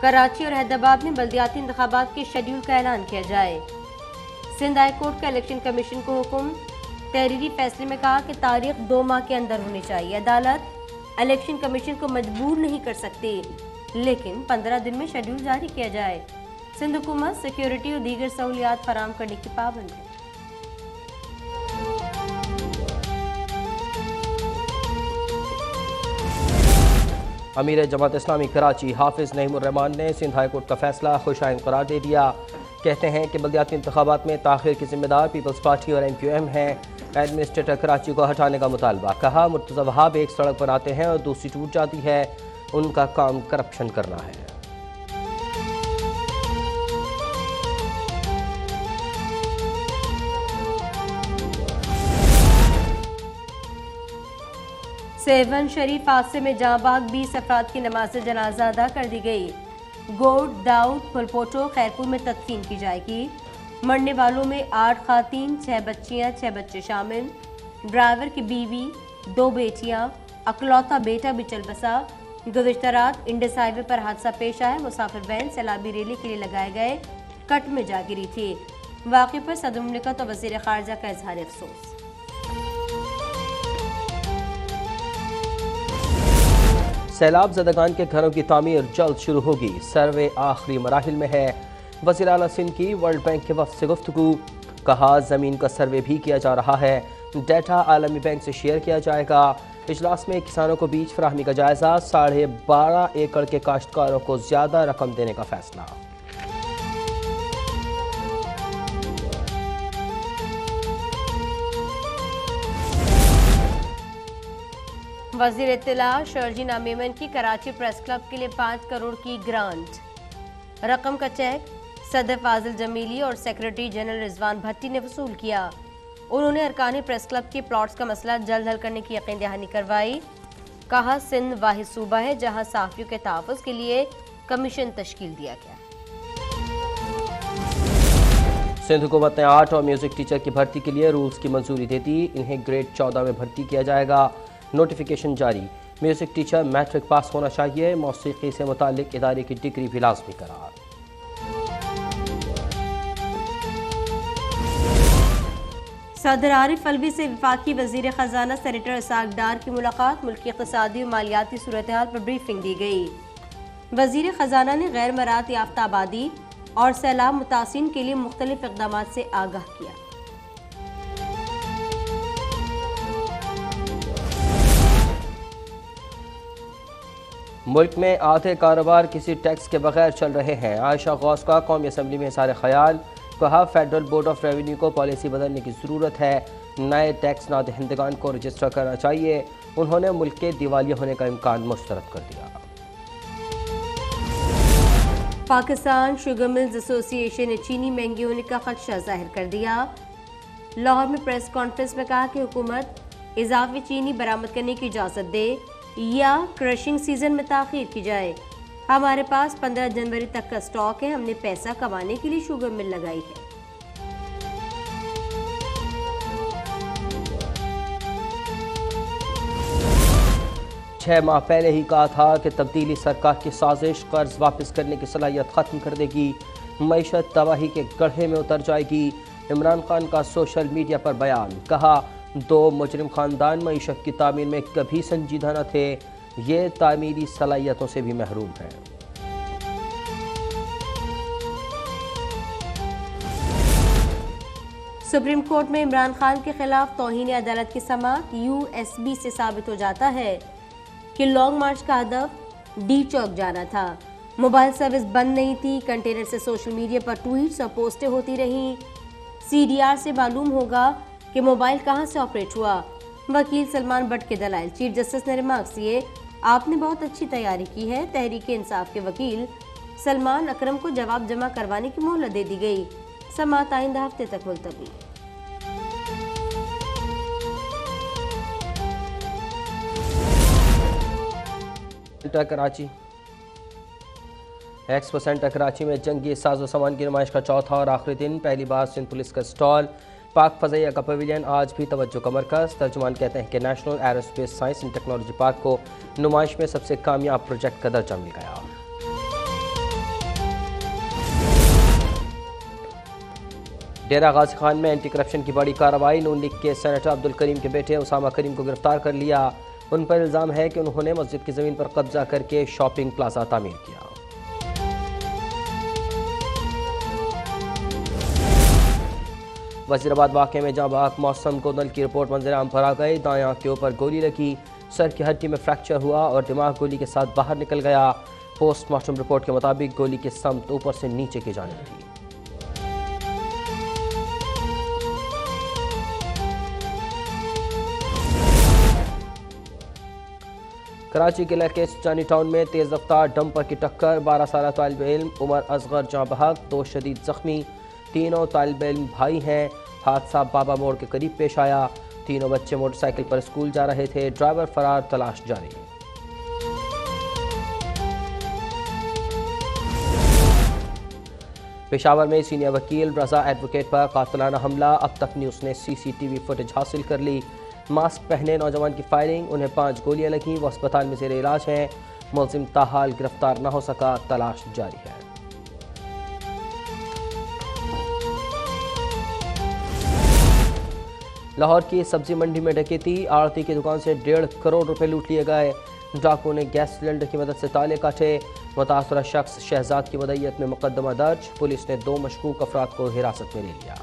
कराची और हैदराबाद में बल्दियाती इंतखाबात के शेड्यूल का ऐलान किया जाए। सिंध हाई कोर्ट का इलेक्शन कमीशन को हुक्म, तहरीरी फैसले में कहा कि तारीख 2 माह के अंदर होनी चाहिए। अदालत इलेक्शन कमीशन को मजबूर नहीं कर सकती, लेकिन 15 दिन में शेड्यूल जारी किया जाए। सिंध हुकूमत सिक्योरिटी और दीगर सहूलियात फराहम करने की पाबंद है। अमीर जमात इस्लामी कराची हाफिज नईमुर रहमान ने सिंध हाई कोर्ट का फैसला खुशाइन करार दे दिया। कहते हैं कि बल्दियाती इंतखाबात में ताखिर की जिम्मेदार पीपल्स पार्टी और MQM है। एडमिनिस्ट्रेटर कराची को हटाने का मुतालबा। कहा, मुर्तज़ा वहाब एक सड़क बनाते हैं और दूसरी टूट जाती है, उनका काम करप्शन करना है। सेवन शरीफ हादसे में जांबाग 20 अफराद की नमाज जनाजा अदा कर दी गई। गोड, दाऊद, फुलपोटो, खैरपुर में तदफीन की जाएगी। मरने वालों में 8 खातीन, 6 बच्चियां, 6 बच्चे शामिल। ड्राइवर की बीवी, 2 बेटियां, अकलौता बेटा भी चल बसा। गुज़िश्ता रात इंडस हाईवे पर हादसा पेश आया। मुसाफिर वैन सैलाबी रैली के लिए लगाए गए कट में जा गिरी थी। वाक़े पर सदर मुमलिकत और वज़ीर ख़ारजा का इज़हार अफसोस। सैलाब ज़दगान के घरों की तामीर जल्द शुरू होगी। सर्वे आखिरी मराहिल में है। वज़ीर आला सिंध की वर्ल्ड बैंक के वफ़द से गुफ्तगू। कहा, ज़मीन का सर्वे भी किया जा रहा है। डेटा आलमी बैंक से शेयर किया जाएगा। इजलास में किसानों को बीज फराहमी का जायजा। 12.5 एकड़ के काश्तकारों को ज़्यादा रकम देने का फैसला। वज़ीर इत्तला शर्जीन मेमन की कराची प्रेस क्लब के लिए 5 करोड़ की ग्रांट। रकम का चेक सदर फाजिल जमीली और सेक्रेटरी जनरल रिजवान भट्टी ने वसूल किया। उन्होंने अरकानी प्रेस क्लब के प्लॉट्स का मसला जल्द हल करने की यकीन दहानी करवाई। कहा, सिंध वाहिद सूबा है जहां सहाफ़ियों के तहफ़्फ़ुज़ के लिए कमीशन तश्कील दिया गया। सिंध हुकूमत ने आर्ट और म्यूज़िक टीचर की भर्ती के लिए रूल्स की मंजूरी दे दी। इन्हें ग्रेड 14 में भर्ती किया जाएगा। नोटिफिकेशन जारी। म्यूज़िक टीचर मैट्रिक पास होना चाहिए। मौसीकी से मुताल्लिक इदारे की डिग्री भी लाज़मी करार। सदर आरिफ अलवी से वफाकी वज़ीर ख़जाना सेनेटर इसाक डार की मुलाकात। मुल्की इक़्तिसादी और मालियाती सूरत हाल पर ब्रीफिंग दी गई। वज़ीर ख़जाना ने गैर मरात याफ्ता आबादी और सैलाब मुतासिन के लिए मुख्तलिफ इक़दामात से आगाह किया। मुल्क में आधे कारोबार किसी टैक्स के बगैर चल रहे हैं। आयशा गौस का कौमी असम्बली में इज़हार ख्याल। कहा, फेडरल बोर्ड ऑफ रेवेन्यू को पॉलिसी बदलने की ज़रूरत है। नए टैक्स नादहिंदगान को रजिस्टर करना चाहिए। उन्होंने मुल्क के दिवालिया होने का इम्कान मुस्तरद कर दिया। पाकिस्तान शुगर मिल्स एसोसिएशन ने चीनी महंगी होने का खदशा जाहिर कर दिया। लाहौर में प्रेस कॉन्फ्रेंस में कहा कि हुकूमत इजाफी चीनी बरामद करने की इजाज़त दे या क्रशिंग सीजन में ताख़ीर की जाए। हमारे पास 15 जनवरी तक का स्टॉक है। हमने पैसा कमाने के लिए शुगर मिल लगाई है। छह माह पहले ही कहा था कि तब्दीली सरकार की साजिश कर्ज वापस करने की सलाहियत ख़त्म कर देगी। मईशत तबाही के गड्ढे में उतर जाएगी। इमरान खान का सोशल मीडिया पर बयान। कहा, 2 मुजरिम ख़ानदान मईशत की तामीर में कभी संजीदा न थे। ये तामीरी सलाहियतों से भी महरूम हैं। सुप्रीम कोर्ट में इमरान खान के खिलाफ तौहीन अदालत की समाअत। USB से साबित हो जाता है कि लॉन्ग मार्च का हदफ डी चौक जाना था। मोबाइल सर्विस बंद नहीं थी। कंटेनर से सोशल मीडिया पर ट्वीट्स और पोस्टें होती रहीं। CDR से मालूम होगा कि मोबाइल कहां से ऑपरेट हुआ। वकील सलमान बट के दलाइल। चीफ जस्टिस ने रिमार्क्स दिए, आपने बहुत अच्छी तैयारी की है। तहरीक इंसाफ के वकील सलमान अकरम को जवाब जमा करवाने की मोहलत दे दी गई। समाअत आइंदा हफ्ते तक मुलतवी। कराची एक्सपो सेंटर कराची में जंगी साजो सामान की नुमाइश का चौथा और आखिरी दिन। पहली बार सिंध पुलिस का स्टॉल। पाक फ़ज़ाइया का पवेलियन आज भी तवज्जो का मरकज़। तर्जुमान कहते हैं कि national aerospace science and technology park को नुमाइश में सबसे कामयाब प्रोजेक्ट का दर्जा मिल गया। डेरा गाजी खान में एंटी करप्शन की बड़ी कार्रवाई। नून लीग के सेनेटर अब्दुल करीम के बेटे उसामा करीम को गिरफ्तार कर लिया। उन पर इल्ज़ाम है कि उन्होंने मस्जिद की ज़मीन पर कब्जा करके शॉपिंग प्लाजा तामीर किया। वजीराबाद वाक़े में जहां बाग मौसम कोदल की रिपोर्ट मंजर आम पर आ गई। दाएं आंख के ऊपर गोली लगी, सर की हड्डी में फ्रैक्चर हुआ और दिमाग गोली के साथ बाहर निकल गया। पोस्टमार्टम रिपोर्ट के मुताबिक गोली की समत ऊपर से नीचे की जानिब थी। कराची के इलाके सुजानी टाउन में तेज रफ्तार डंपर की टक्कर। 12 साल तालिब इल्म उमर असगर जहां बहक, 2 शदीद जख्मी। तीनों तालिब इल्म भाई हैं। हादसा बाबा मोड़ के करीब पेश आया। तीनों बच्चे मोटरसाइकिल पर स्कूल जा रहे थे। ड्राइवर फरार, तलाश जारी। पेशावर में सीनियर वकील रजा एडवोकेट पर कातिलाना हमला। अब तक न्यूज़ ने CCTV फुटेज हासिल कर ली। मास्क पहने नौजवान की फायरिंग, उन्हें 5 गोलियां लगीं। वो अस्पताल में ज़ेरे इलाज हैं। मुलजिम ताहाल गिरफ्तार न हो सका, तलाश जारी है। लाहौर की सब्जी मंडी में डकैती। आड़ती की दुकान से 1.5 करोड़ रुपए लूट लिए गए। डाकुओं ने गैस सिलेंडर की मदद से ताले काटे। मुतासरा शख्स शहजाद की मदय्यत में मुकदमा दर्ज। पुलिस ने 2 मशकूक अफराद को हिरासत में ले लिया।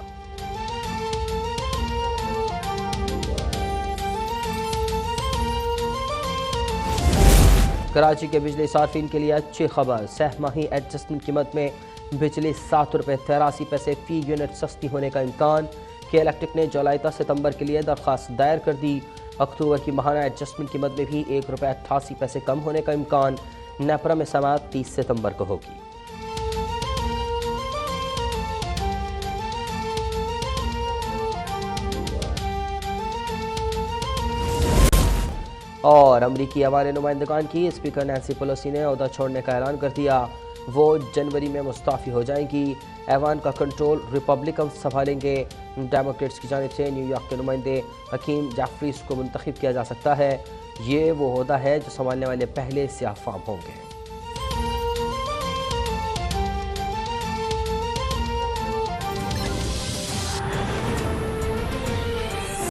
कराची के बिजली सार्फिन के लिए अच्छी खबर। सहमाही एडजस्टमेंट कीमत में बिजली 7 रुपये 83 पैसे फी यूनिट सस्ती होने का इम्कान। के इलेक्ट्रिक ने जुलाई से सितंबर के लिए दरख्वास्त दायर कर दी। अक्टूबर की माहाना एडजस्टमेंट कीमत में भी 1 रुपये 88 पैसे कम होने का इम्कान। नेपरा में समाअत 30 सितंबर को होगी। और अमरीकी अवामी नुमाइंदगान की स्पीकर नैंसी पेलोसी ने ओहदा छोड़ने का ऐलान कर दिया। वो जनवरी में मुस्ताफ़ी हो जाएंगी। ऐवान का कंट्रोल रिपब्लिकन संभालेंगे। डेमोक्रेट्स की जानिब से न्यूयॉर्क के नुमाइंदे हकीम जाफरीस को मुंतखब किया जा सकता है। ये वो ओहदा है जो संभालने वाले पहले सियाह फाम होंगे।